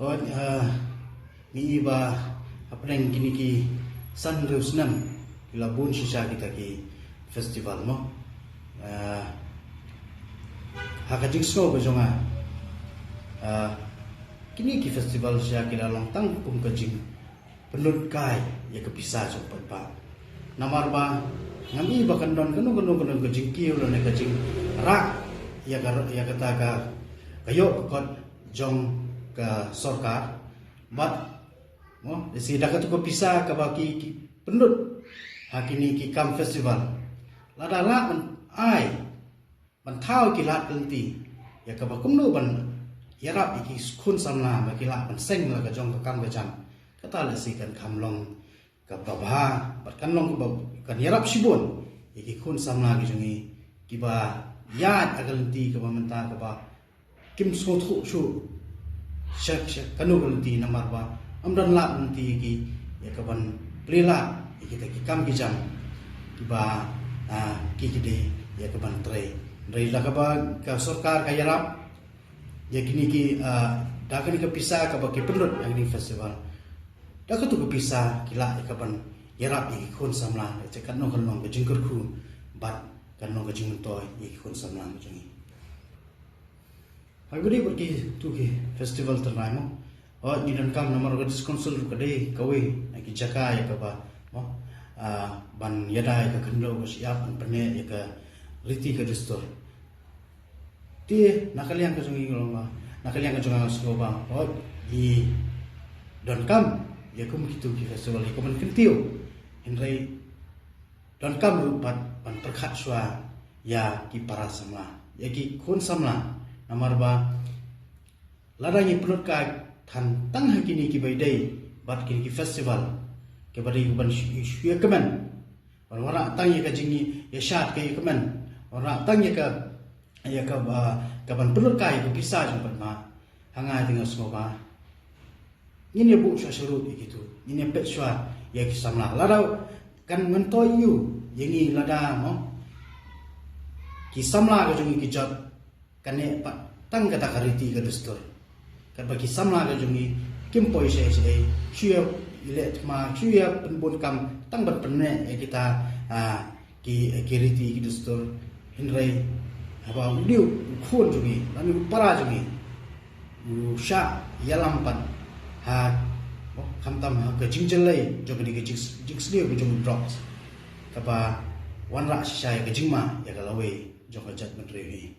Oh, ni iba apa yang kini ki sunrise nam ila bun sisa kita ki festival mo. Hakajing snow bejonga. Kini ki festival sisa kila long tang pung kajing penut kai ya kepisah cepat pa. Namar ba ngami ba kandon kanu kajing kiu lo ne kajing rak ya kata ka kayo kot jong ke sorkar bat mo desi dakat ko pisa ka baki pendut hakini ki kam festival lada la man ai man thau ki lat lenti ya ka bakum nu ban yarap iki khun samla ba ki la ban seng la ka jong ka kam ka jam kata la si kan kam long ka babha bat kan long ka kan yarap sibun iki khun samla ki jongi ki ba yat agalenti ka ba menta ka ba kim so thu shu shak kanu ganti namar ba amdan la nanti ki ya kaban plela kita ki kam ki jam ki ba ki de ya kaban tre la ka ba ka sarkar ka yarap ya kini ki da ka ni ka pisa ka ba ki pendut yang ni festival da ka tu ka pisa ki la ya kaban yarap ki khon samla ce kan no ka jingkur khu bat kan no ka jing toy ki khon samla ma jangi Agudi pergi tu ke festival ternai mo. Oh ni dan kam nomor gadis konsul kadai kawe ki jaka ya ka ba mo. Ban yada ya ka kendo ko siap an perne ya ka riti ka distor. Ti nakaliang ka sungi ngolong ba. Nakaliang ka junga sko ba. Oh i dan kam ya kum kitu ki festival ko man kentiu. Henry dan kam rupat ban perkhat swa ya ki para samla. Ya ki khon samla namar ba ladang penut ka than tang hakini ki baidai bat kini ki festival ke bari ban shuya kemen wara tang ya ka jingi ya shat ke kemen wara tang ya ka ban penut ka ya pisah jempat ma hanga tinggal semua ba ini bu sha shuru gitu ini pet swa ya ki samla ladau kan mentoy yu yengi lada mo ki samla ka jingi ki jot kane pa tang kata kariti ka distor kan bagi samla ka jungi kimpoi se chuya ile ma chuya penbon kam tang bat penne kita ki riti ki distor hinrai apa diu khon jungi lani para jungi sha yalampan ha khamtam ka jingjelai jogni ki jigsli ko jung drops kapa wanra shay ka jingma ya kalawe jong jat menteri